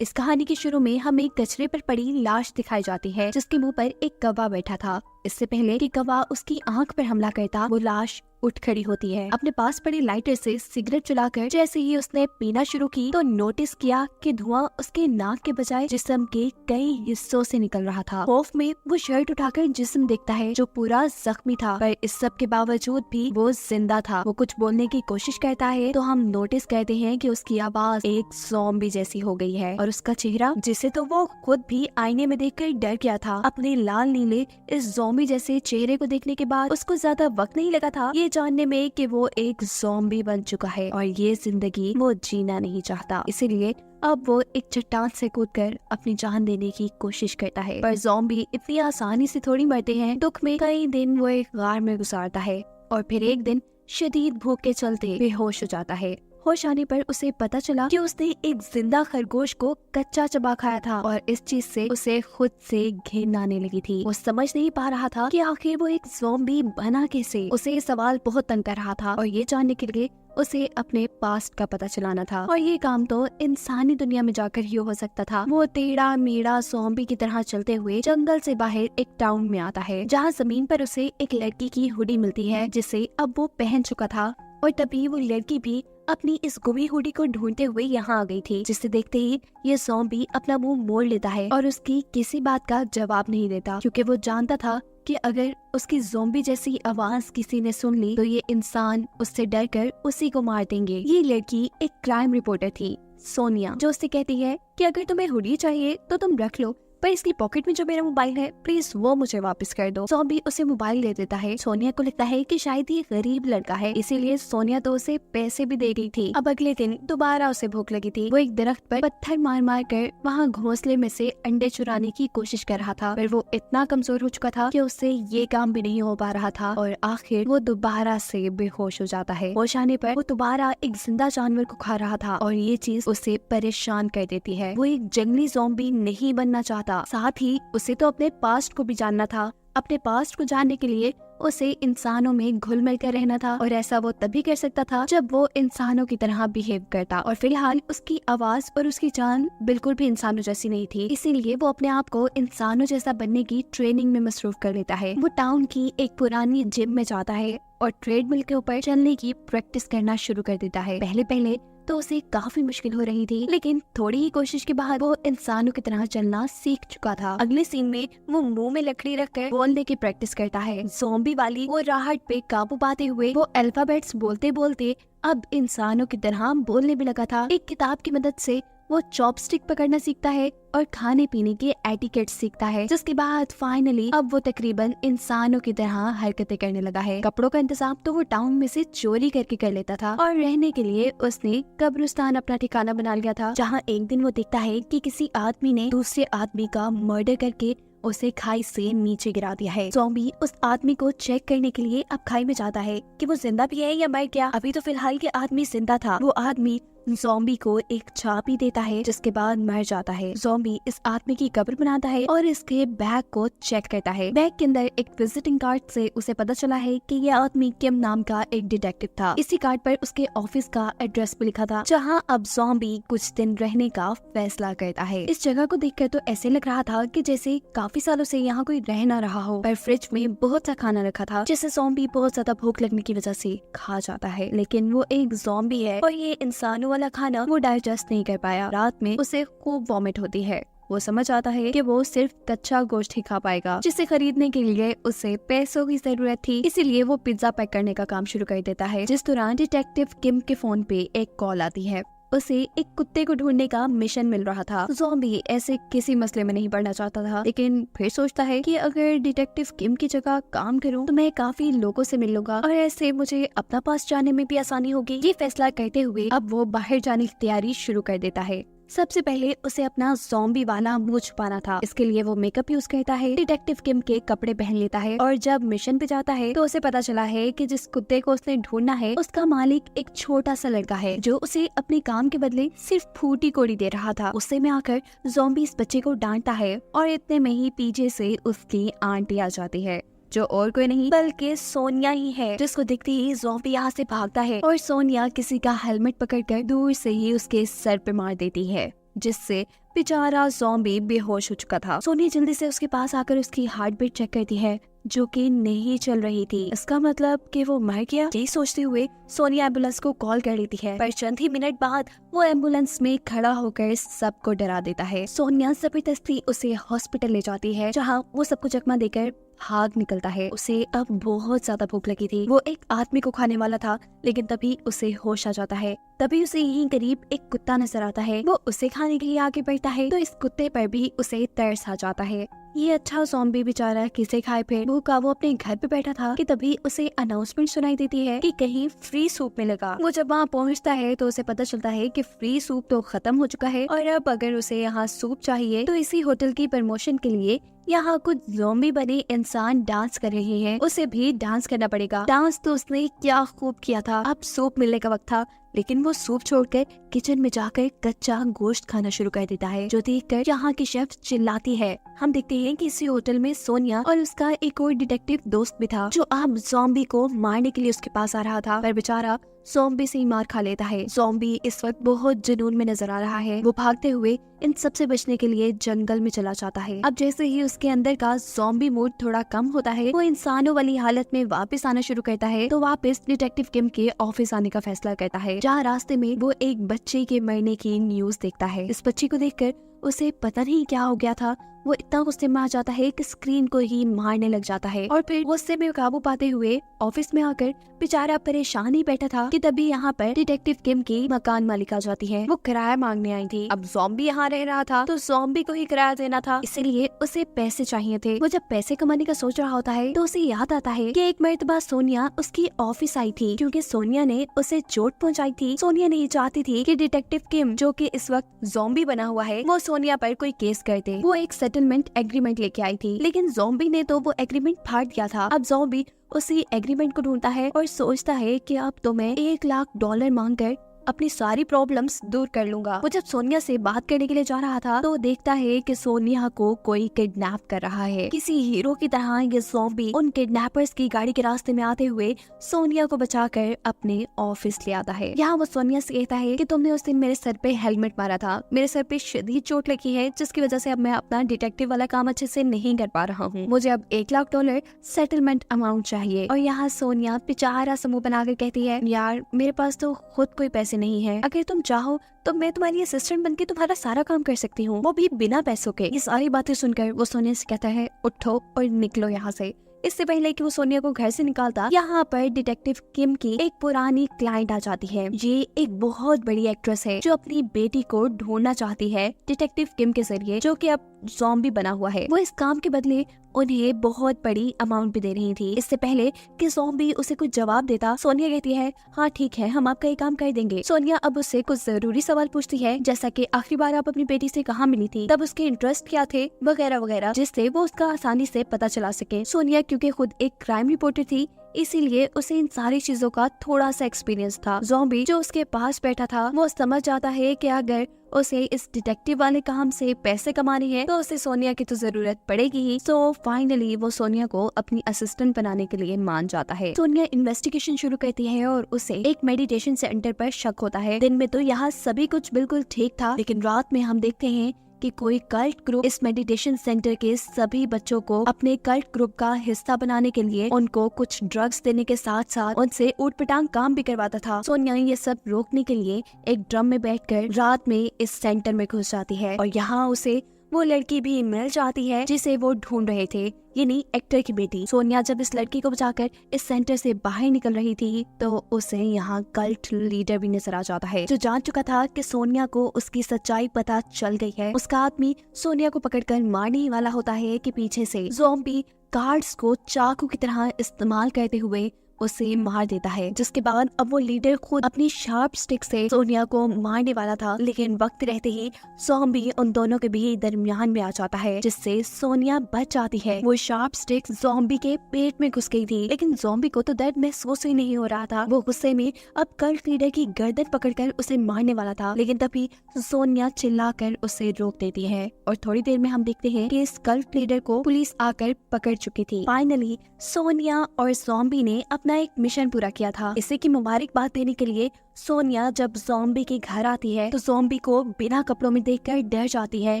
इस कहानी के शुरू में हमें एक कचरे पर पड़ी लाश दिखाई जाती है जिसके मुंह पर एक कौवा बैठा था। इससे पहले कि कौवा उसकी आंख पर हमला करता, वो लाश उठ खड़ी होती है। अपने पास पड़े लाइटर से सिगरेट जलाकर जैसे ही उसने पीना शुरू की तो नोटिस किया कि धुआं उसके नाक के बजाय जिस्म के कई हिस्सों से निकल रहा था। खौफ में वो शर्ट उठाकर जिस्म देखता है जो पूरा जख्मी था, पर इस सब के बावजूद भी वो जिंदा था। वो कुछ बोलने की कोशिश करता है तो हम नोटिस करते हैं कि उसकी आवाज एक ज़ॉम्बी जैसी हो गई है और उसका चेहरा, जिसे तो वो खुद भी आईने में देखकर डर गया था, अपने लाल नीले इस ज़ॉम्बी जैसे चेहरे को देखने के बाद उसको ज्यादा वक्त नहीं लगा था ये जानने में कि वो एक ज़ॉम्बी बन चुका है और ये जिंदगी वो जीना नहीं चाहता। इसीलिए अब वो एक चट्टान से कूदकर अपनी जान देने की कोशिश करता है। पर ज़ॉम्बी इतनी आसानी से थोड़ी मरते हैं। दुख में कई दिन वो एक गार में गुजारता है और फिर एक दिन शदीद भूख के चलते बेहोश हो जाता है। होश आने पर उसे पता चला कि उसने एक जिंदा खरगोश को कच्चा चबा खाया था और इस चीज से उसे खुद से घिन आने लगी थी। वो समझ नहीं पा रहा था कि आखिर वो एक ज़ॉम्बी बना कैसे। उसे ये सवाल बहुत तंग कर रहा था और ये जानने के लिए उसे अपने पास्ट का पता चलाना था। और ये काम तो इंसानी दुनिया में जाकर ही हो सकता था। वो टेढ़ा मेढ़ा ज़ॉम्बी की तरह चलते हुए जंगल से बाहर एक टाउन में आता है जहाँ जमीन पर उसे एक लड़की की हुडी मिलती है जिसे अब वो पहन चुका था। और तभी वो लड़की भी अपनी इस गुमी हुडी को ढूंढते हुए यहाँ आ गई थी, जिसे देखते ही ये ज़ॉम्बी अपना मुंह मोड़ लेता है और उसकी किसी बात का जवाब नहीं देता, क्योंकि वो जानता था कि अगर उसकी ज़ॉम्बी जैसी आवाज किसी ने सुन ली तो ये इंसान उससे डरकर उसी को मार देंगे। ये लड़की एक क्राइम रिपोर्टर थी, सोनिया, जो उससे कहती है कि अगर तुम्हें हुडी चाहिए तो तुम रख लो, पर इसकी पॉकेट में जो मेरा मोबाइल है प्लीज वो मुझे वापस कर दो। ज़ॉम्बी उसे मोबाइल दे देता है। सोनिया को लगता है कि शायद ये गरीब लड़का है, इसीलिए सोनिया तो उसे पैसे भी दे गई थी। अब अगले दिन दोबारा उसे भूख लगी थी। वो एक दरख्त पर पत्थर मार मार कर वहाँ घोंसले में से अंडे चुराने की कोशिश कर रहा था, पर वो इतना कमजोर हो चुका था कि उससे ये काम भी नहीं हो पा रहा था और आखिर वो दोबारा से बेहोश हो जाता है। होश आने पर वो दोबारा एक जिंदा जानवर को खा रहा था और ये चीज उसे परेशान कर देती है। वो एक जंगली ज़ॉम्बी नहीं बनना चाहता, साथ ही उसे तो अपने पास्ट को भी जानना था। अपने पास्ट को जानने के लिए उसे इंसानों में घुल मिल कर रहना था और ऐसा वो तभी कर सकता था जब वो इंसानों की तरह बिहेव करता। और फिलहाल उसकी आवाज और उसकी जान बिल्कुल भी इंसानों जैसी नहीं थी, इसीलिए वो अपने आप को इंसानों जैसा बनने की ट्रेनिंग में मसरूफ कर लेता है। वो टाउन की एक पुरानी जिम में जाता है और ट्रेडमिल के ऊपर चलने की प्रैक्टिस करना शुरू कर देता है। पहले पहले तो उसे काफी मुश्किल हो रही थी, लेकिन थोड़ी ही कोशिश के बाद वो इंसानों की तरह चलना सीख चुका था। अगले सीन में वो मुंह में लकड़ी रखकर बोलने की प्रैक्टिस करता है। ज़ॉम्बी वाली वो राहत पे काबू पाते हुए वो अल्फाबेट्स बोलते बोलते अब इंसानों की तरह बोलने भी लगा था। एक किताब की मदद से वो चॉपस्टिक पकड़ना सीखता है और खाने पीने के एटिकेट सीखता है, जिसके बाद फाइनली अब वो तकरीबन इंसानों की तरह हरकतें करने लगा है। कपड़ों का इंतजाम तो वो टाउन में से चोरी करके कर लेता था और रहने के लिए उसने कब्रिस्तान अपना ठिकाना बना लिया था, जहाँ एक दिन वो देखता है कि किसी आदमी ने दूसरे आदमी का मर्डर करके उसे खाई से नीचे गिरा दिया है। ज़ॉम्बी उस आदमी को चेक करने के लिए अब खाई में जाता है कि वो जिंदा भी है या मर गया। अभी तो फिलहाल ये आदमी जिंदा था। वो आदमी ज़ॉम्बी को एक चाबी देता है, जिसके बाद मर जाता है। ज़ॉम्बी इस आदमी की कब्र बनाता है और इसके बैग को चेक करता है। बैग के अंदर एक विजिटिंग कार्ड से उसे पता चला है कि ये आदमी किम नाम का एक डिटेक्टिव था। इसी कार्ड पर उसके ऑफिस का एड्रेस भी लिखा था, जहाँ अब ज़ॉम्बी कुछ दिन रहने का फैसला करता है। इस जगह को देखकर तो ऐसे लग रहा था कि जैसे काफी सालों से यहाँ कोई रह ना रहा हो, पर फ्रिज में बहुत सा खाना रखा था जिसे ज़ॉम्बी बहुत ज्यादा भूख लगने की वजह से खा जाता है। लेकिन वो एक ज़ॉम्बी है और ये इंसानों वाला खाना वो डाइजेस्ट नहीं कर पाया। रात में उसे खूब वॉमिट होती है। वो समझ आता है कि वो सिर्फ कच्चा गोश्त ही खा पाएगा, जिसे खरीदने के लिए उसे पैसों की जरूरत थी। इसीलिए वो पिज्जा पैक करने का काम शुरू कर देता है। जिस दौरान डिटेक्टिव किम के फोन पे एक कॉल आती है। उसे एक कुत्ते को ढूंढने का मिशन मिल रहा था। ज़ॉम्बी ऐसे किसी मसले में नहीं पड़ना चाहता था, लेकिन फिर सोचता है कि अगर डिटेक्टिव किम की जगह काम करूं तो मैं काफी लोगों से मिल लूंगा और ऐसे मुझे अपना पास जाने में भी आसानी होगी। ये फैसला करते हुए अब वो बाहर जाने की तैयारी शुरू कर देता है। सबसे पहले उसे अपना ज़ॉम्बी वाला मुंह छुपाना था। इसके लिए वो मेकअप यूज करता है, डिटेक्टिव किम के कपड़े पहन लेता है और जब मिशन पे जाता है तो उसे पता चला है कि जिस कुत्ते को उसने ढूंढना है उसका मालिक एक छोटा सा लड़का है जो उसे अपने काम के बदले सिर्फ फूटी कोड़ी दे रहा था। गुस्से में आकर ज़ॉम्बी इस बच्चे को डांटता है और इतने में ही पीछे से उसकी आंटी आ जाती है, जो और कोई नहीं बल्कि सोनिया ही है, जिसको देखते ही ज़ॉम्बी यहाँ से भागता है और सोनिया किसी का हेलमेट पकड़कर दूर से ही उसके सर पे मार देती है, जिससे बेचारा ज़ॉम्बी बेहोश हो चुका था। सोनिया जल्दी से उसके पास आकर उसकी हार्ट बीट चेक करती है, जो कि नहीं चल रही थी। इसका मतलब कि वो मर गया। यही सोचते हुए सोनिया एम्बुलेंस को कॉल कर लेती है, पर चंद ही मिनट बाद वो एम्बुलेंस में खड़ा होकर सबको डरा देता है। सोनिया जबरदस्ती उसे हॉस्पिटल ले जाती है, जहाँ वो सबको चकमा देकर भाग निकलता है। उसे अब बहुत ज्यादा भूख लगी थी। वो एक आदमी को खाने वाला था, लेकिन तभी उसे होश आ जाता है। तभी उसे यहीं करीब एक कुत्ता नजर आता है। वो उसे खाने के लिए आगे बढ़ता है तो इस कुत्ते पर भी उसे तरस आ जाता है। ये अच्छा ज़ॉम्बी बेचारा किसे खाए फिर भूखा वो अपने घर पे बैठा था कि तभी उसे अनाउंसमेंट सुनाई देती है कि कहीं फ्री सूप मिलेगा। वो जब वहाँ पहुँचता है तो उसे पता चलता है कि फ्री सूप तो खत्म हो चुका है और अब अगर उसे यहाँ सूप चाहिए तो इसी होटल की प्रमोशन के लिए यहाँ कुछ ज़ॉम्बी बने इंसान डांस कर रहे हैं, उसे भी डांस करना पड़ेगा। डांस तो उसने क्या खूब किया था। अब सूप मिलने का वक्त था, लेकिन वो सूप छोड़कर किचन में जाकर कच्चा गोश्त खाना शुरू कर देता है, जो देखकर यहाँ की शेफ चिल्लाती है। हम देखते हैं कि इसी होटल में सोनिया और उसका एक और डिटेक्टिव दोस्त भी था, जो अब ज़ॉम्बी को मारने के लिए उसके पास आ रहा था, पर बेचारा ज़ॉम्बी से ही मार खा लेता है। ज़ॉम्बी इस वक्त बहुत जुनून में नजर आ रहा है। वो भागते हुए इन सब से बचने के लिए जंगल में चला जाता है। अब जैसे ही उसके अंदर का ज़ॉम्बी मूड थोड़ा कम होता है, वो इंसानों वाली हालत में वापस आना शुरू करता है। तो वापस डिटेक्टिव किम के ऑफिस आने का फैसला करता है, जहाँ रास्ते में वो एक बच्चे के मरने की न्यूज देखता है। इस बच्चे को देखकर उसे पता नहीं क्या हो गया था। वो इतना गुस्से में आ जाता है कि स्क्रीन को ही मारने लग जाता है और फिर गुस्से में काबू पाते हुए ऑफिस में आकर बेचारा परेशान ही बैठा था कि तभी यहाँ पर डिटेक्टिव किम की मकान मालिक आ जाती है। वो किराया मांगने आई थी। अब ज़ॉम्बी यहाँ रह रहा था तो ज़ॉम्बी को ही किराया देना था, इसीलिए उसे पैसे चाहिए थे। वो जब पैसे कमाने का सोच रहा होता है तो उसे याद आता है कि एक मर्तबा सोनिया उसकी ऑफिस आई थी, क्योंकि सोनिया ने उसे चोट पहुँचाई थी। सोनिया नहीं चाहती थी कि डिटेक्टिव किम, जो कि इस वक्त ज़ॉम्बी बना हुआ है, वो सोनिया पर कोई केस करते। वो एक सेटलमेंट एग्रीमेंट लेके आई थी, लेकिन ज़ॉम्बी ने तो वो एग्रीमेंट फाड़ दिया था। अब ज़ॉम्बी उसी एग्रीमेंट को ढूंढता है और सोचता है कि अब तो मैं $1,00,000 मांगकर अपनी सारी प्रॉब्लम्स दूर कर लूंगा। वो जब सोनिया से बात करने के लिए जा रहा था तो देखता है कि सोनिया को कोई किडनैप कर रहा है। किसी हीरो की तरह ये ज़ॉम्बी उन किडनैपर्स की गाड़ी के रास्ते में आते हुए सोनिया को बचाकर अपने ऑफिस ले आता है। यहाँ वो सोनिया से कहता है कि तुमने उस दिन मेरे सर पे हेलमेट मारा था, मेरे सर पे शदीद चोट लगी है, जिसकी वजह से अब मैं अपना डिटेक्टिव वाला काम अच्छे से नहीं कर पा रहा हूँ। मुझे अब $1,00,000 सेटलमेंट अमाउंट चाहिए। और यहाँ सोनिया बेचारा समूह बनाकर कहती है, यार मेरे पास तो खुद कोई पैसे नहीं है, अगर तुम चाहो तो मैं तुम्हारी असिस्टेंट बनके तुम्हारा सारा काम कर सकती हूँ, वो भी बिना पैसों के। ये सारी बातें सुनकर वो सोनिया से कहता है, उठो और निकलो यहाँ से। इससे पहले कि वो सोनिया को घर से निकालता, यहाँ पर डिटेक्टिव किम की एक पुरानी क्लाइंट आ जाती है। ये एक बहुत बड़ी एक्ट्रेस है जो अपनी बेटी को ढूंढना चाहती है डिटेक्टिव किम के जरिए, जो कि अब ज़ॉम्बी बना हुआ है। वो इस काम के बदले उन्हें बहुत बड़ी अमाउंट भी दे रही थी। इससे पहले कि ज़ॉम्बी उसे कुछ जवाब देता, सोनिया कहती है, हाँ ठीक है, हम आपका ये काम कर देंगे। सोनिया अब उससे कुछ जरूरी सवाल पूछती है, जैसा कि आखिरी बार आप अपनी बेटी से कहाँ मिली थी, तब उसके इंटरेस्ट क्या थे, वगैरह वगैरह, जिससे वो उसका आसानी से पता चला सके। सोनिया क्योंकि खुद एक क्राइम रिपोर्टर थी, इसीलिए उसे इन सारी चीजों का थोड़ा सा एक्सपीरियंस था। ज़ॉम्बी जो उसके पास बैठा था वो समझ जाता है कि अगर उसे इस डिटेक्टिव वाले काम से पैसे कमाने हैं तो उसे सोनिया की तो जरूरत पड़ेगी ही। सो फाइनली वो सोनिया को अपनी असिस्टेंट बनाने के लिए मान जाता है। सोनिया इन्वेस्टिगेशन शुरू करती है और उसे एक मेडिटेशन सेंटर पर शक होता है। दिन में तो यहाँ सभी कुछ बिल्कुल ठीक था, लेकिन रात में हम देखते हैं कि कोई कल्ट ग्रुप इस मेडिटेशन सेंटर के सभी बच्चों को अपने कल्ट ग्रुप का हिस्सा बनाने के लिए उनको कुछ ड्रग्स देने के साथ साथ उनसे ऊटपटांग काम भी करवाता था। सोनिया ये सब रोकने के लिए एक ड्रम में बैठकर रात में इस सेंटर में घुस जाती है और यहाँ उसे वो लड़की भी मिल जाती है जिसे वो ढूंढ रहे थे, यानी एक्टर की बेटी। सोनिया जब इस लड़की को बचाकर इस सेंटर से बाहर निकल रही थी तो उसे यहाँ कल्ट लीडर भी नजर आ जाता है, जो जान चुका था कि सोनिया को उसकी सच्चाई पता चल गई है। उसका आदमी सोनिया को पकड़कर मारने ही वाला होता है कि पीछे से ज़ॉम्बी कार्ड्स को चाकू की तरह इस्तेमाल करते हुए उसे मार देता है, जिसके बाद अब वो लीडर खुद अपनी शार्प स्टिक से सोनिया को मारने वाला था, लेकिन वक्त रहते ही ज़ॉम्बी उन दोनों के भी दरमियान में आ जाता है, जिससे सोनिया बच जाती है। वो शार्प स्टिक ज़ॉम्बी के पेट में घुस गई थी, लेकिन ज़ॉम्बी को तो दर्द महसूस ही नहीं हो रहा था। वो गुस्से में अब कल्ट लीडर की गर्दन पकड़कर उसे मारने वाला था, लेकिन तभी सोनिया चिल्लाकर उसे रोक देती है और थोड़ी देर में हम देखते हैं कि इस कल्ट लीडर को पुलिस आकर पकड़ चुकी थी। फाइनली सोनिया और ज़ॉम्बी ने अपने अपना एक मिशन पूरा किया था। इसे की मुबारकबाद देने के लिए सोनिया जब ज़ॉम्बी के घर आती है तो ज़ॉम्बी को बिना कपड़ों में देखकर डर जाती है,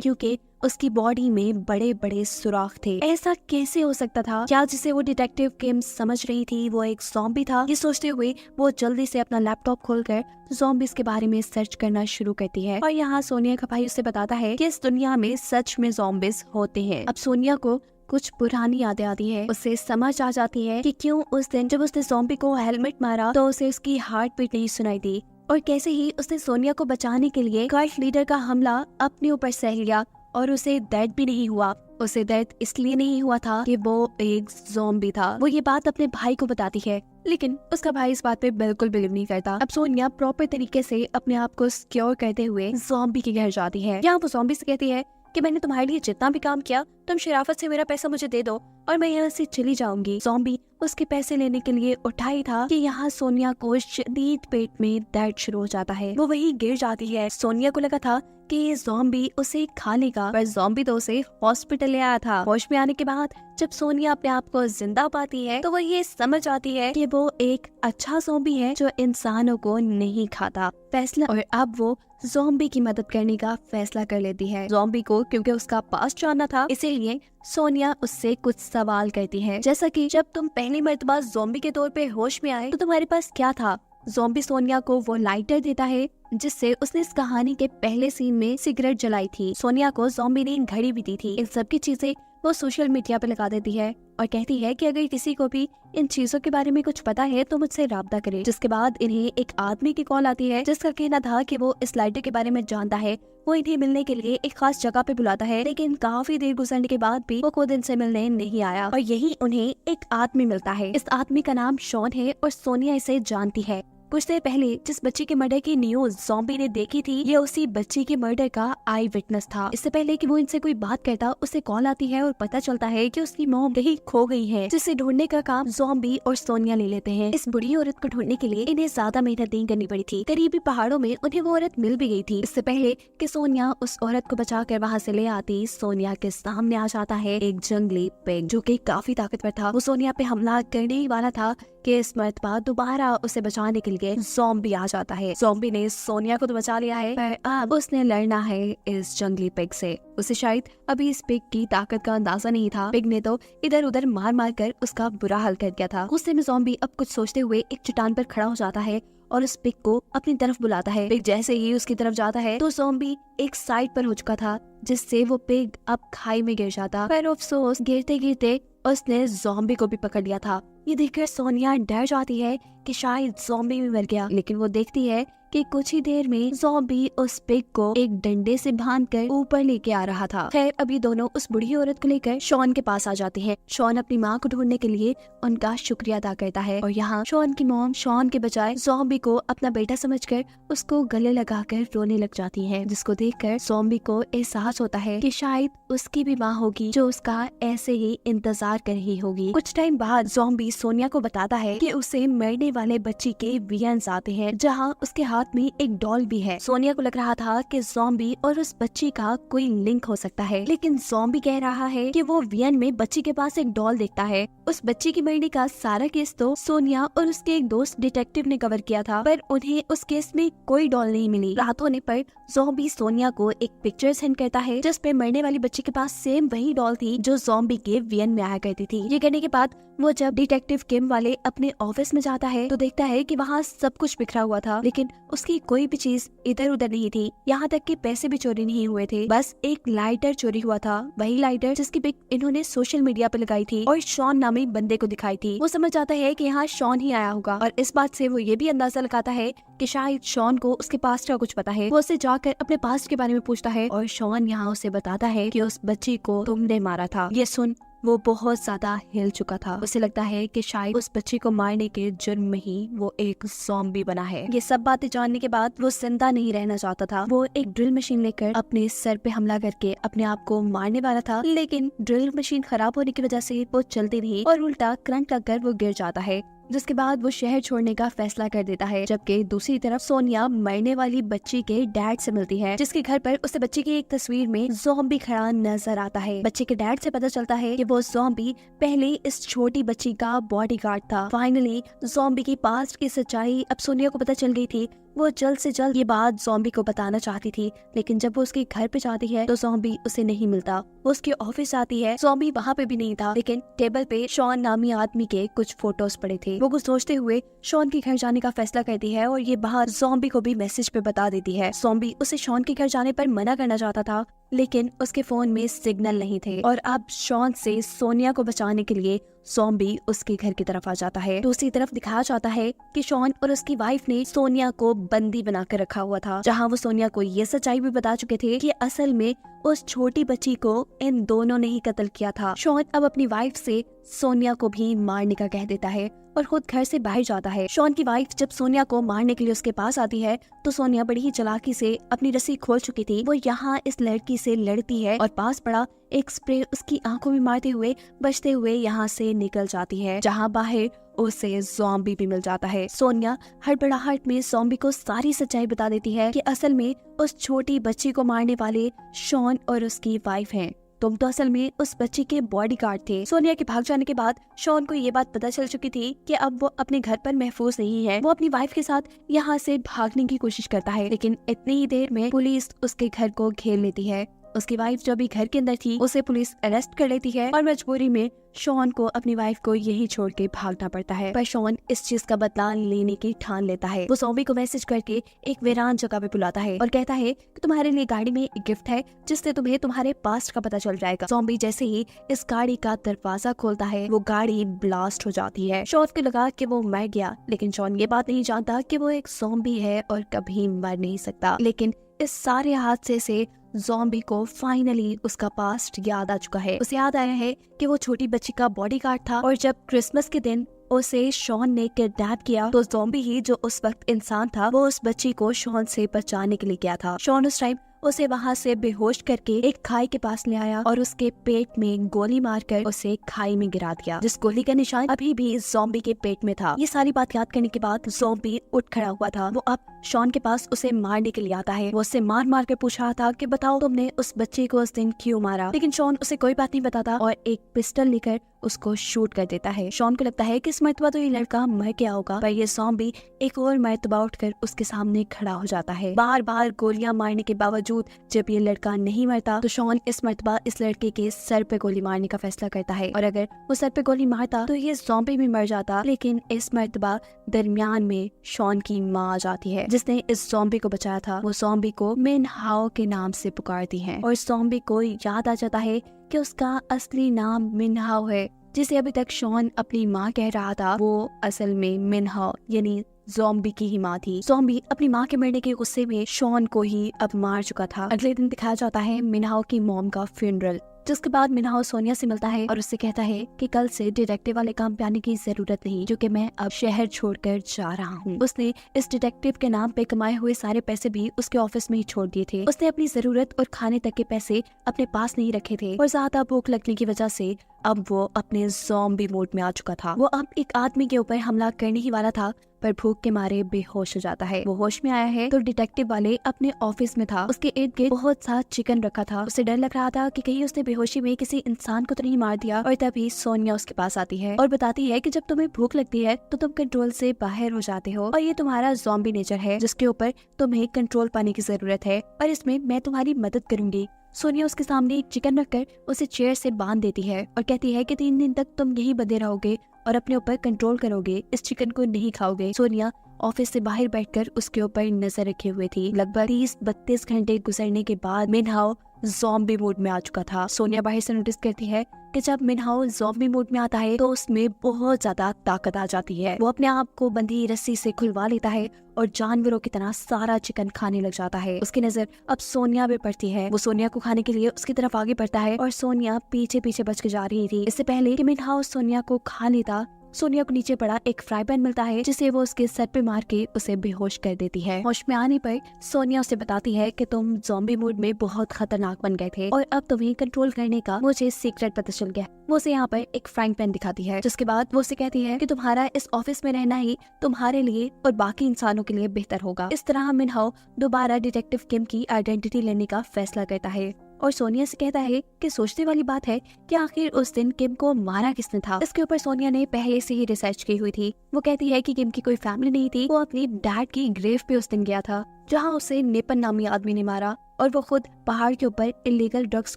क्योंकि उसकी बॉडी में बड़े बड़े सुराख थे। ऐसा कैसे हो सकता था? क्या जिसे वो डिटेक्टिव किम समझ रही थी वो एक ज़ॉम्बी था? ये सोचते हुए वो जल्दी से अपना लैपटॉप खोलकर ज़ॉम्बीज के बारे में सर्च करना शुरू करती है। और यहाँ सोनिया का भाई उसे बताता है कि इस दुनिया में सच में ज़ॉम्बीज होते हैं। अब सोनिया को कुछ पुरानी यादें आती है। उसे समझ आ जाती है कि क्यों उस दिन जब उसने ज़ॉम्बी को हेलमेट मारा तो उसे उसकी हार्ट बीट नहीं सुनाई दी, और कैसे ही उसने सोनिया को बचाने के लिए कल्ट लीडर का हमला अपने ऊपर सह लिया और उसे दर्द भी नहीं हुआ। उसे दर्द इसलिए नहीं हुआ था कि वो एक ज़ॉम्बी था। वो ये बात अपने भाई को बताती है, लेकिन उसका भाई इस बात पे बिल्कुल बिलीव नहीं करता। अब सोनिया प्रॉपर तरीके से अपने आप को सिक्योर करते हुए ज़ॉम्बी के घर जाती है। यहाँ वो ज़ॉम्बी से कहती है कि मैंने तुम्हारे लिए जितना भी काम किया तुम शराफत से मेरा पैसा मुझे दे दो और मैं यहाँ से चली जाऊंगी। ज़ॉम्बी उसके पैसे लेने के लिए उठाई था कि यहाँ सोनिया को शदीद पेट में दर्द शुरू हो जाता है। वो वहीं गिर जाती है। सोनिया को लगा था कि ये ज़ॉम्बी उसे खा लेगा, पर ज़ॉम्बी तो उसे हॉस्पिटल ले आया था। होश में आने के बाद जब सोनिया अपने आप को जिंदा पाती है तो वो ये समझ आती है कि वो एक अच्छा ज़ॉम्बी है जो इंसानों को नहीं खाता। फैसला और अब वो ज़ॉम्बी की मदद करने का फैसला कर लेती है। ज़ॉम्बी को क्योंकि उसका पास्ट जानना था, इसीलिए सोनिया उससे कुछ सवाल करती है, जैसा कि जब तुम पहली मर्तबा ज़ॉम्बी के तौर पे होश में आए तो तुम्हारे पास क्या था? ज़ॉम्बी सोनिया को वो लाइटर देता है जिससे उसने इस कहानी के पहले सीन में सिगरेट जलाई थी। सोनिया को ज़ॉम्बी ने घड़ी भी दी थी। इन सब की चीजें वो सोशल मीडिया पे लगा देती है और कहती है कि अगर किसी को भी इन चीजों के बारे में कुछ पता है तो मुझसे राब्ता करे। जिसके बाद इन्हें एक आदमी की कॉल आती है जिसका कहना था कि वो इस लाइटर के बारे में जानता है। वो इन्हें मिलने के लिए एक खास जगह पे बुलाता है, लेकिन काफी देर गुजरने के बाद भी वो खुद इनसे मिलने नहीं आया और यही उन्हें एक आदमी मिलता है। इस आदमी का नाम शॉन है और सोनिया इसे जानती है। कुछ देर पहले जिस बच्ची के मर्डर की न्यूज ज़ॉम्बी ने देखी थी, ये उसी बच्ची के मर्डर का आई विटनेस था। इससे पहले कि वो इनसे कोई बात करता, उसे कॉल आती है और पता चलता है कि उसकी मॉम कहीं खो गई है, जिसे ढूंढने का काम ज़ॉम्बी और सोनिया ले लेते हैं। इस बुरी औरत को ढूंढने के लिए इन्हें ज्यादा मेहनत नहीं करनी पड़ी थी। करीबी पहाड़ों में उन्हें वो औरत मिल भी गई थी। इससे पहले कि सोनिया उस औरत को बचा कर वहाँ से ले आती, सोनिया के सामने आ जाता है एक जंगली पिग जो कि काफी ताकतवर था। वो सोनिया पे हमला करने ही वाला था कि इस मर्तबा दोबारा उसे बचाने के लिए ज़ॉम्बी आ जाता है। ज़ॉम्बी ने सोनिया को तो बचा लिया है, पर अब उसने लड़ना है इस जंगली पिग से। उसे शायद अभी इस पिग की ताकत का अंदाजा नहीं था। पिग ने तो इधर उधर मार मार कर उसका बुरा हाल कर दिया था। गुस्से में ज़ॉम्बी अब कुछ सोचते हुए एक चट्टान पर खड़ा हो जाता है और उस पिग को अपनी तरफ बुलाता है। पिग जैसे ही उसकी तरफ जाता है तो ज़ॉम्बी एक साइड पर हो चुका था, जिससे वो पिग अब खाई में गिर जाता। पर अफसोस गिरते गिरते उसने ज़ॉम्बी को भी पकड़ लिया था। ये देखकर सोनिया डर जाती है कि शायद ज़ॉम्बी भी मर गया, लेकिन वो देखती है कि कुछ ही देर में ज़ॉम्बी उस पिग को एक डंडे से बांधकर ऊपर लेके आ रहा था। खैर अभी दोनों उस बुढ़ी औरत को लेकर शॉन के पास आ जाते हैं। शॉन अपनी माँ को ढूंढने के लिए उनका शुक्रिया अदा करता है और यहाँ शॉन की मॉम शॉन के बजाय ज़ॉम्बी को अपना बेटा समझकर उसको गले लगाकर रोने लग जाती है, जिसको देखकर ज़ॉम्बी को एहसास होता है कि शायद उसकी भी माँ होगी जो उसका ऐसे ही इंतजार कर रही होगी। कुछ टाइम बाद ज़ॉम्बी सोनिया को बताता है कि उसे मरने वाले बच्ची के वियंस आते हैं, जहाँ उसके हाथ में एक डॉल भी है। सोनिया को लग रहा था कि ज़ॉम्बी और उस बच्ची का कोई लिंक हो सकता है, लेकिन ज़ॉम्बी कह रहा है कि वो वियन में बच्ची के पास एक डॉल देखता है। उस बच्ची की मरने का सारा केस तो सोनिया और उसके एक दोस्त डिटेक्टिव ने कवर किया था, पर उन्हें उस केस में कोई डॉल नहीं मिली। रात होने पर ज़ॉम्बी सोनिया को एक पिक्चर सेंड करता है जिस पे मरने वाली बच्ची के पास सेम वही डॉल थी जो ज़ॉम्बी के वियन में आया करती थी। ये करने के बाद वो जब डिटेक्टिव किम वाले अपने ऑफिस में जाता है तो देखता है कि वहाँ सब कुछ बिखरा हुआ था, लेकिन उसकी कोई भी चीज इधर उधर नहीं थी। यहाँ तक कि पैसे भी चोरी नहीं हुए थे, बस एक लाइटर चोरी हुआ था, वही लाइटर जिसकी पिक इन्होंने सोशल मीडिया पे लगाई थी और शॉन नामी बंदे को दिखाई थी। वो समझ जाता है कि यहाँ शॉन ही आया होगा और इस बात से वो ये भी अंदाजा लगाता है कि शायद शॉन को उसके पास्ट का कुछ पता है। वो उसे जाकर अपने पास्ट के बारे में पूछता है और शॉन यहाँ उसे बताता है कि उस बच्ची को तुमने मारा था। ये सुन वो बहुत ज्यादा हिल चुका था। उसे लगता है कि शायद उस बच्ची को मारने के जुर्म में ही वो एक ज़ॉम्बी बना है। ये सब बातें जानने के बाद वो जिंदा नहीं रहना चाहता था। वो एक ड्रिल मशीन लेकर अपने सर पे हमला करके अपने आप को मारने वाला था, लेकिन ड्रिल मशीन खराब होने की वजह से वो चलती नहीं और उल्टा करंट लगकर वो गिर जाता है। जिसके बाद वो शहर छोड़ने का फैसला कर देता है। जबकि दूसरी तरफ सोनिया मरने वाली बच्ची के डैड से मिलती है, जिसके घर पर उसे बच्ची की एक तस्वीर में ज़ॉम्बी खड़ा नजर आता है। बच्चे के डैड से पता चलता है कि वो ज़ॉम्बी पहले इस छोटी बच्ची का बॉडीगार्ड था। फाइनली ज़ॉम्बी की पास्ट की सच्चाई अब सोनिया को पता चल गई थी। वो जल्द से जल्द ये बात ज़ॉम्बी को बताना चाहती थी, लेकिन जब वो उसके घर पे जाती है तो ज़ॉम्बी उसे नहीं मिलता। वो उसके ऑफिस आती है, ज़ॉम्बी वहाँ पे भी नहीं था, लेकिन टेबल पे शॉन नामी आदमी के कुछ फोटोज पड़े थे। वो कुछ सोचते हुए शॉन के घर जाने का फैसला करती है और ये बाहर ज़ॉम्बी को भी मैसेज पे बता देती है। ज़ॉम्बी उसे शॉन के घर जाने पर मना करना चाहता था, लेकिन उसके फोन में सिग्नल नहीं थे और अब शॉन से सोनिया को बचाने के लिए ज़ॉम्बी उसके घर की तरफ आ जाता है। दूसरी तरफ दिखाया जाता है कि शॉन और उसकी वाइफ ने सोनिया को बंदी बनाकर रखा हुआ था, जहां वो सोनिया को ये सच्चाई भी बता चुके थे कि असल में उस छोटी बच्ची को इन दोनों ने ही कत्ल किया था। शॉन अब अपनी वाइफ से सोनिया को भी मारने का कह देता है और खुद घर से बाहर जाता है। शॉन की वाइफ जब सोनिया को मारने के लिए उसके पास आती है तो सोनिया बड़ी ही चालाकी से अपनी रस्सी खोल चुकी थी। वो यहाँ इस लड़की से लड़ती है और पास पड़ा एक स्प्रे उसकी आंखों में मारते हुए बचते हुए यहाँ से निकल जाती है, जहाँ बाहर उसे ज़ॉम्बी भी मिल जाता है। सोनिया हड़बड़ाहट में ज़ॉम्बी को सारी सच्चाई बता देती है कि असल में उस छोटी बच्ची को मारने वाले शॉन और उसकी वाइफ हैं। तुम तो असल में उस बच्ची के बॉडीगार्ड थे। सोनिया के भाग जाने के बाद शॉन को ये बात पता चल चुकी थी कि अब वो अपने घर पर महफूज नहीं है। वो अपनी वाइफ के साथ यहाँ से भागने की कोशिश करता है, लेकिन इतनी ही देर में पुलिस उसके घर को घेर लेती है। उसकी वाइफ जो भी घर के अंदर थी उसे पुलिस अरेस्ट कर लेती है और मजबूरी में शॉन को अपनी वाइफ को यही छोड़ के भागना पड़ता है। पर शॉन इस चीज का बदला लेने की ठान लेता है। वो ज़ॉम्बी को मैसेज करके एक वीरान जगह पे बुलाता है और कहता है कि तुम्हारे लिए गाड़ी में एक गिफ्ट है जिससे तुम्हें तुम्हारे पास्ट का पता चल जाएगा। ज़ॉम्बी जैसे ही इस गाड़ी का दरवाजा खोलता है वो गाड़ी ब्लास्ट हो जाती है। शॉन को लगा कि वो मर गया, लेकिन शॉन ये बात नहीं जानता कि वो एक ज़ॉम्बी है और कभी मर नहीं सकता। लेकिन इस सारे हादसे से ज़ॉम्बी को फाइनली उसका पास्ट याद आ चुका है। उसे याद आया है कि वो छोटी बच्ची का बॉडीगार्ड था और जब क्रिसमस के दिन उसे शॉन ने किडनैप किया तो ज़ॉम्बी ही जो उस वक्त इंसान था वो उस बच्ची को शॉन से बचाने के लिए गया था। शॉन उस टाइम उसे वहाँ से बेहोश करके एक खाई के पास ले आया और उसके पेट में गोली मारकर उसे खाई में गिरा दिया, जिस गोली का निशान अभी भी ज़ॉम्बी के पेट में था। ये सारी बात याद करने के बाद ज़ॉम्बी उठ खड़ा हुआ था। वो अब शॉन के पास उसे मारने के लिए आता है। वो उससे मार मार कर पूछ रहा था कि बताओ तुमने उस बच्चे को उस दिन क्यों मारा, लेकिन शॉन उसे कोई बात नहीं बताता और एक पिस्टल लेकर उसको शूट कर देता है। शॉन को लगता है कि इस मर्तबा तो ये लड़का मर गया होगा, पर ये ज़ॉम्बी एक और मर्तबा उठकर उसके सामने खड़ा हो जाता है। बार बार गोलियां मारने के बावजूद जब ये लड़का नहीं मरता तो शॉन इस मर्तबा इस लड़के के सर पे गोली मारने का फैसला करता है और अगर वो सर पे गोली मारता तो ये ज़ॉम्बी भी मर जाता। लेकिन इस मर्तबा दरमियान में शॉन की माँ आ जाती है जिसने इस ज़ॉम्बी को बचाया था। वो ज़ॉम्बी को मिन हाओ के नाम से पुकारती है और ज़ॉम्बी को याद आ जाता है कि उसका असली नाम मिन हाओ है, जिसे अभी तक शॉन अपनी माँ कह रहा था वो असल में मिन हाओ यानी ज़ॉम्बी की ही माँ थी। ज़ॉम्बी अपनी माँ के मरने के गुस्से में शॉन को ही अब मार चुका था। अगले दिन दिखाया जाता है मिनहाओ की मॉम का फ्यूनरल, जिसके बाद मिनहाओ सोनिया से मिलता है और उससे कहता है कि कल से डिटेक्टिव वाले काम पे आने की जरूरत नहीं, क्योंकि मैं अब शहर छोड़कर जा रहा हूँ। उसने इस डिटेक्टिव के नाम पे कमाए हुए सारे पैसे भी उसके ऑफिस में ही छोड़ दिए थे। उसने अपनी जरूरत और खाने तक के पैसे अपने पास नहीं रखे थे और ज्यादा भूख लगने की वजह से अब वो अपने ज़ॉम्बी मोड में आ चुका था। वो अब एक आदमी के ऊपर हमला करने ही वाला था, पर भूख के मारे बेहोश हो जाता है। वो होश में आया है तो डिटेक्टिव वाले अपने ऑफिस में था। उसके इर्द गिर्द बहुत सा चिकन रखा था। उसे डर लग रहा था कि कहीं उसने बेहोशी में किसी इंसान को तो नहीं मार दिया। और तभी सोनिया उसके पास आती है और बताती है कि जब तुम्हें भूख लगती है तो तुम कंट्रोल से बाहर हो जाते हो और ये तुम्हारा ज़ॉम्बी नेचर है जिसके ऊपर तुम्हें कंट्रोल पाने की जरूरत है और इसमें मैं तुम्हारी मदद करूंगी। सोनिया उसके सामने एक चिकन रखकर उसे चेयर से बांध देती है और कहती है कि 3 दिन तक तुम यही बंधे रहोगे और अपने ऊपर कंट्रोल करोगे, इस चिकन को नहीं खाओगे। सोनिया ऑफिस से बाहर बैठकर उसके ऊपर नजर रखे हुए थी। लगभग 30-32 घंटे गुजरने के बाद मिनहाओ ज़ॉम्बी मोड में आ चुका था। सोनिया बाहर से नोटिस करती है कि जब मिनहाओ ज़ॉम्बी मोड में आता है तो उसमें बहुत ज्यादा ताकत आ जाती है। वो अपने आप को बंधी रस्सी से खुलवा लेता है और जानवरों की तरह सारा चिकन खाने लग जाता है। उसकी नजर अब सोनिया पे पड़ती है। वो सोनिया को खाने के लिए उसकी तरफ आगे बढ़ता है और सोनिया पीछे पीछे बच के जा रही थी। इससे पहले कि मिनहाओ सोनिया को खा लेता, सोनिया को नीचे पड़ा एक फ्राई पैन मिलता है जिसे वो उसके सर पे मार के उसे बेहोश कर देती है। होश में आने पर सोनिया उसे बताती है कि तुम ज़ॉम्बी मूड में बहुत खतरनाक बन गए थे और अब तुम्हें कंट्रोल करने का मुझे सीक्रेट पता चल गया। वो उसे यहाँ पर एक फ्राइंग पैन दिखाती है, जिसके बाद वो उसे कहती है कि तुम्हारा इस ऑफिस में रहना ही तुम्हारे लिए और बाकी इंसानों के लिए बेहतर होगा। इस तरह मिनहाओ दोबारा डिटेक्टिव किम की आइडेंटिटी लेने का फैसला करता है और सोनिया से कहता है कि सोचने वाली बात है कि आखिर उस दिन किम को मारा किसने था। इसके ऊपर सोनिया ने पहले से ही रिसर्च की हुई थी। वो कहती है कि किम की कोई फैमिली नहीं थी, वो अपनी डैड की ग्रेव पे उस दिन गया था जहां उसे नेपन नामी आदमी ने मारा और वो खुद पहाड़ के ऊपर इलीगल ड्रग्स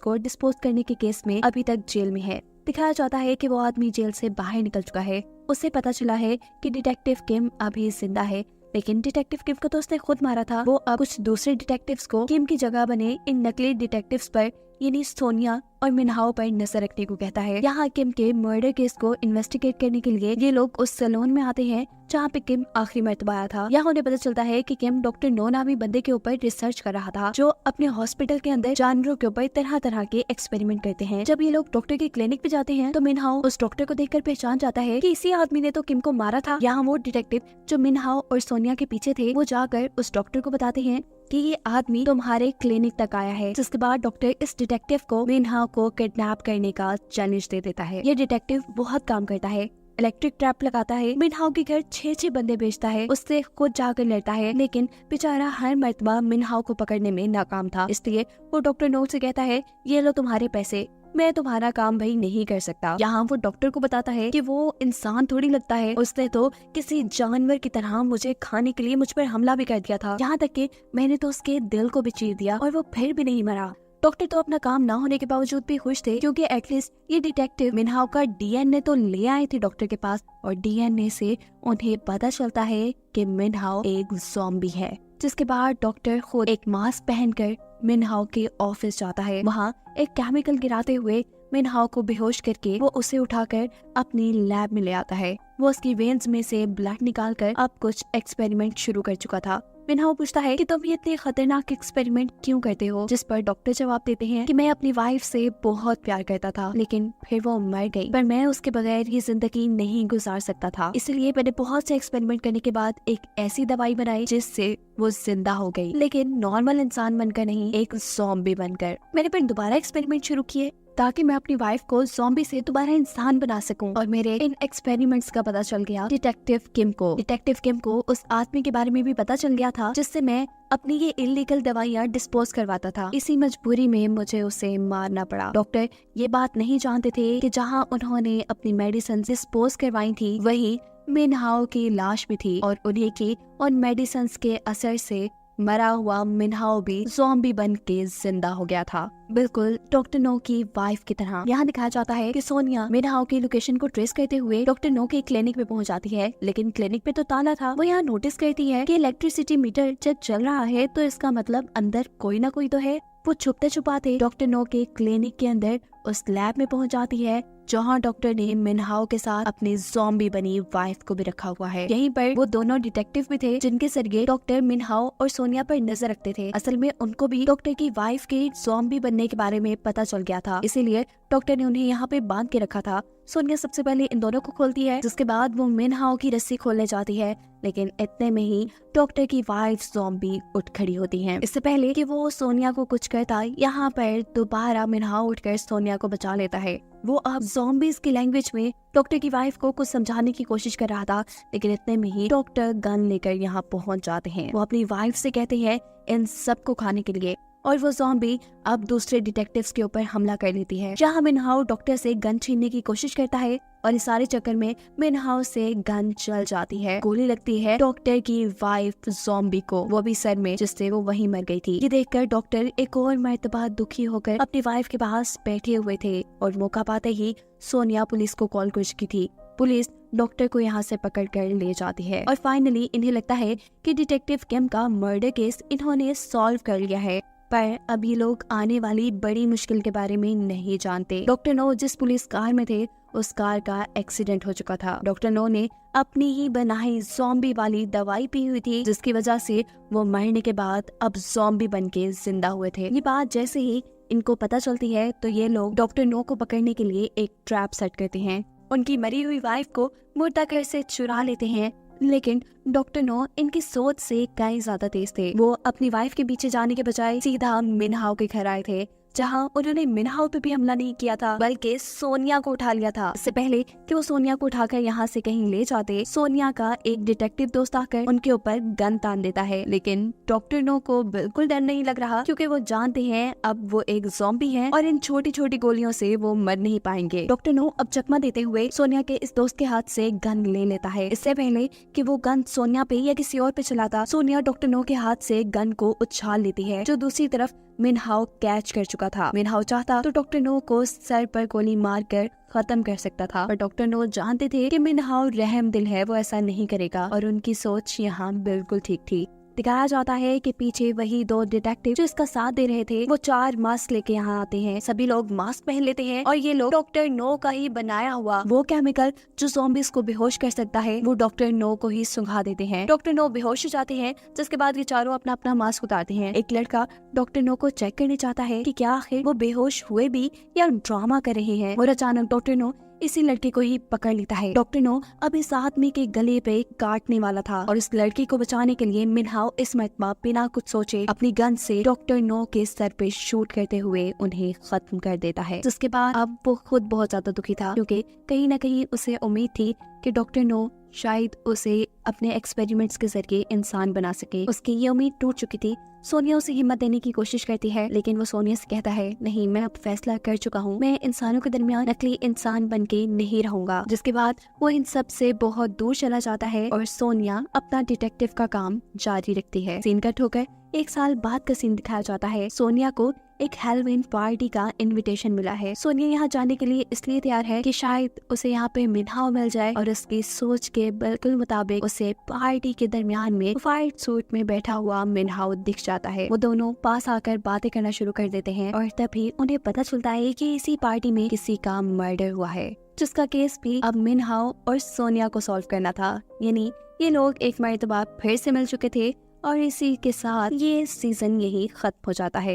को डिस्पोज करने के केस में अभी तक जेल में है। दिखाया जाता है कि वो आदमी जेल से बाहर निकल चुका है। उसे पता चला है कि डिटेक्टिव किम अभी जिंदा है, लेकिन डिटेक्टिव किम को तो उसने खुद मारा था। वो अब कुछ दूसरे डिटेक्टिव्स को किम की जगह बने इन नकली डिटेक्टिव्स पर यानी सोनिया और मिनहाओ पर नजर रखने को कहता है। यहाँ किम के मर्डर केस को इन्वेस्टिगेट करने के लिए ये लोग उस सैलून में आते हैं जहाँ पे किम आखिरी मर्तबा आया था। यहाँ उन्हें पता चलता है कि किम डॉक्टर नो नामी बंदे के ऊपर रिसर्च कर रहा था जो अपने हॉस्पिटल के अंदर जानवरों के ऊपर तरह तरह के एक्सपेरिमेंट करते हैं। जब ये लोग डॉक्टर के क्लिनिक पे जाते हैं तो मिनहाओ उस डॉक्टर को देखकर पहचान जाता है कि इसी आदमी ने तो किम को मारा था। यहाँ वो डिटेक्टिव जो मिनहाओ और सोनिया के पीछे थे वो जाकर उस डॉक्टर को बताते हैं कि ये आदमी तुम्हारे क्लिनिक तक आया है। जिसके बाद डॉक्टर इस डिटेक्टिव को मिनहाओ को किडनैप करने का चैलेंज दे देता है। ये डिटेक्टिव बहुत काम करता है, इलेक्ट्रिक ट्रैप लगाता है, मिनहाओ के घर 6 बंदे भेजता है, उससे खुद जाकर लड़ता है, लेकिन बेचारा हर मर्तबा मिनहाओ को पकड़ने में नाकाम था। इसलिए वो डॉक्टर नो से कहता है ये लो तुम्हारे पैसे, मैं तुम्हारा काम भाई नहीं कर सकता। यहाँ वो डॉक्टर को बताता है कि वो इंसान थोड़ी लगता है, उसने तो किसी जानवर की तरह मुझे खाने के लिए मुझ पर हमला भी कर दिया था, यहाँ तक कि मैंने तो उसके दिल को भी चीर दिया और वो फिर भी नहीं मरा। डॉक्टर तो अपना काम ना होने के बावजूद भी खुश थे क्योंकि एटलीस्ट ये डिटेक्टिव मिनहाओ का डीएनए तो ले आए थे डॉक्टर के पास और डीएनए से उन्हें पता चलता है कि मिनहाओ एक ज़ॉम्बी है। जिसके बाद डॉक्टर खुद एक मास्क पहनकर मिनहाओ के ऑफिस जाता है। वहाँ एक केमिकल गिराते हुए मिनहाओ को बेहोश करके वो उसे उठाकर अपनी लैब में ले आता है। वो उसकी वेन्स में से ब्लड निकालकर अब कुछ एक्सपेरिमेंट शुरू कर चुका था। मिनहाओ पूछता है कि तुम ये इतने खतरनाक एक्सपेरिमेंट क्यों करते हो, जिस पर डॉक्टर जवाब देते हैं कि मैं अपनी वाइफ से बहुत प्यार करता था, लेकिन फिर वो मर गई, पर मैं उसके बगैर ये जिंदगी नहीं गुजार सकता था, इसलिए मैंने बहुत से एक्सपेरिमेंट करने के बाद एक ऐसी दवाई बनाई जिससे वो जिंदा हो गई, लेकिन नॉर्मल इंसान बनकर नहीं, एक ज़ॉम्बी बनकर। मैंने फिर दोबारा एक्सपेरिमेंट शुरू किए ताकि मैं अपनी वाइफ को ज़ॉम्बी से दोबारा इंसान बना सकूं और मेरे इन एक्सपेरिमेंट्स का पता चल गया डिटेक्टिव किम को। डिटेक्टिव किम को उस आदमी के बारे में भी पता चल गया था जिससे मैं अपनी ये इलीगल दवाइयाँ डिस्पोज करवाता था। इसी मजबूरी में मुझे उसे मारना पड़ा। डॉक्टर ये बात नहीं जानते थे कि जहाँ उन्होंने अपनी मेडिसिन डिस्पोज करवाई थी वही मिनहाओ की लाश भी थी और उन्हीं की उन मेडिसिन के असर से मरा हुआ मिनहाओ भी ज़ॉम्बी बन के जिंदा हो गया था, बिल्कुल डॉक्टर नो की वाइफ की तरह। यहाँ दिखाया जाता है कि सोनिया मिनहाओ की लोकेशन को ट्रेस करते हुए डॉक्टर नो के क्लिनिक पे पहुंच जाती है, लेकिन क्लिनिक पे तो ताला था। वो यहाँ नोटिस करती है कि इलेक्ट्रिसिटी मीटर जब चल रहा है तो इसका मतलब अंदर कोई ना कोई तो है। वो छुपते छुपाते डॉक्टर नो के क्लिनिक के अंदर उस लैब में पहुंच जाती है जहां डॉक्टर ने मिनहाओ के साथ अपनी ज़ॉम्बी बनी वाइफ को भी रखा हुआ है। यहीं पर वो दोनों डिटेक्टिव भी थे जिनके जरिए डॉक्टर मिनहाओ और सोनिया पर नजर रखते थे। असल में उनको भी डॉक्टर की वाइफ के ज़ॉम्बी बनने के बारे में पता चल गया था, इसीलिए डॉक्टर ने उन्हें यहाँ पे बांध के रखा था। सोनिया सबसे पहले इन दोनों को खोलती है, जिसके बाद वो मिनहाओ की रस्सी खोलने जाती है, लेकिन इतने में ही डॉक्टर की वाइफ ज़ॉम्बी उठ खड़ी होती है। इससे पहले कि वो सोनिया को कुछ कहता, यहाँ पर दोबारा मिनहाओ उठकर सोनिया को बचा लेता है। वो अब ज़ॉम्बीज की लैंग्वेज में डॉक्टर की वाइफ को कुछ समझाने की कोशिश कर रहा था, लेकिन इतने में ही डॉक्टर गन लेकर यहाँ पहुँच जाते हैं। वो अपनी वाइफ से कहते हैं इन सबको खाने के लिए और वो ज़ॉम्बी अब दूसरे डिटेक्टिव्स के ऊपर हमला कर लेती है। जहाँ मिनहाओ डॉक्टर से गन छीनने की कोशिश करता है और इस सारे चक्कर में मिनहाओ से गन चल जाती है। गोली लगती है डॉक्टर की वाइफ ज़ॉम्बी को, वो भी सर में, जिससे वो वहीं मर गई थी। ये देखकर डॉक्टर एक और मर्तबा दुखी होकर अपनी वाइफ के पास बैठे हुए थे और मौका पाते ही सोनिया पुलिस को कॉल कर चुकी थी। पुलिस डॉक्टर को यहाँ से पकड़ कर ले जाती है और फाइनली इन्हें लगता है कि डिटेक्टिव किम का मर्डर केस इन्होंने सॉल्व कर लिया है, पर अभी लोग आने वाली बड़ी मुश्किल के बारे में नहीं जानते। डॉक्टर नो जिस पुलिस कार में थे उस कार का एक्सीडेंट हो चुका था। डॉक्टर नो ने अपनी ही बनाई ज़ॉम्बी वाली दवाई पी हुई थी, जिसकी वजह से वो मरने के बाद अब ज़ॉम्बी बन के जिंदा हुए थे। ये बात जैसे ही इनको पता चलती है तो ये लोग डॉक्टर नो को पकड़ने के लिए एक ट्रैप सेट करते हैं उनकी मरी हुई वाइफ को मुर्दा घर से चुरा लेते हैं। लेकिन डॉक्टर नो इनकी सोच से कई ज्यादा तेज थे। वो अपनी वाइफ के पीछे जाने के बजाय सीधा मिनहाओ के घर आए थे, जहां उन्होंने मिनहाओ पे भी हमला नहीं किया था, बल्कि सोनिया को उठा लिया था। इससे पहले कि वो सोनिया को उठाकर यहाँ से कहीं ले जाते, सोनिया का एक डिटेक्टिव दोस्त आकर उनके ऊपर गन तान देता है। लेकिन डॉक्टर नो को बिल्कुल डर नहीं लग रहा, क्योंकि वो जानते हैं अब वो एक ज़ॉम्बी है और इन छोटी छोटी गोलियों से वो मर नहीं पाएंगे। डॉक्टर नो अब चकमा देते हुए सोनिया के इस दोस्त के हाथ से गन ले लेता है। इससे पहले कि वो गन सोनिया पे या किसी और पे चलाता, सोनिया डॉक्टर नो के हाथ से गन को उछाल लेती है, जो दूसरी तरफ मिनहाओ कैच कर चुका था। मिनहाओ चाहता तो डॉक्टर नो को सर पर गोली मारकर खत्म कर सकता था, पर डॉक्टर नो जानते थे कि मिनहाओ रहम दिल है, वो ऐसा नहीं करेगा और उनकी सोच यहाँ बिल्कुल ठीक थी। दिखाया जाता है कि पीछे वही दो डिटेक्टिव जो इसका साथ दे रहे थे, वो 4 मास्क लेके यहाँ आते हैं। सभी लोग मास्क पहन लेते हैं और ये लोग डॉक्टर नो का ही बनाया हुआ वो केमिकल जो ज़ॉम्बीज़ को बेहोश कर सकता है, वो डॉक्टर नो को ही सुंघा देते हैं। डॉक्टर नो बेहोश हो जाते हैं, जिसके बाद ये चारों अपना अपना मास्क उतारते हैं। एक लड़का डॉक्टर नो को चेक करने चाहता है कि क्या आखिर वो बेहोश हुए भी या ड्रामा कर रहे हैं, और अचानक डॉक्टर नो इसी लड़के को ही पकड़ लेता है। डॉक्टर नो अब इस आदमी के गले पे काटने वाला था और इस लड़की को बचाने के लिए मिनहाओ इस मरतबा बिना कुछ सोचे अपनी गन से डॉक्टर नो के सर पे शूट करते हुए उन्हें खत्म कर देता है। जिसके बाद अब वो खुद बहुत ज्यादा दुखी था, क्योंकि कहीं न कहीं उसे उम्मीद थी कि डॉक्टर नो शायद उसे अपने एक्सपेरिमेंट्स के जरिए इंसान बना सके। उसकी ये उम्मीद टूट चुकी थी। सोनिया उसे हिम्मत देने की कोशिश करती है, लेकिन वो सोनिया से कहता है, नहीं, मैं अब फैसला कर चुका हूँ, मैं इंसानों के दरमियान नकली इंसान बनके नहीं रहूंगा। जिसके बाद वो इन सब से बहुत दूर चला जाता है और सोनिया अपना डिटेक्टिव का काम जारी रखती है। सीन कट होकर 1 साल बाद का सीन दिखाया जाता है। सोनिया को एक हैलोवीन पार्टी का इनविटेशन मिला है। सोनिया यहाँ जाने के लिए इसलिए तैयार है कि शायद उसे यहाँ पे मिनहाओ मिल जाए और उसकी सोच के बिल्कुल मुताबिक उसे पार्टी के दरमियान में वाइट सूट में बैठा हुआ मिनहाओ दिख जाता है। वो दोनों पास आकर बातें करना शुरू कर देते हैं और तभी उन्हें पता चलता है कि इसी पार्टी में किसी का मर्डर हुआ है, जिसका केस भी अब मिनहाओ और सोनिया को सॉल्व करना था। यानी ये लोग एक मर्तबा फिर से मिल चुके थे और इसी के साथ ये सीजन यही खत्म हो जाता है।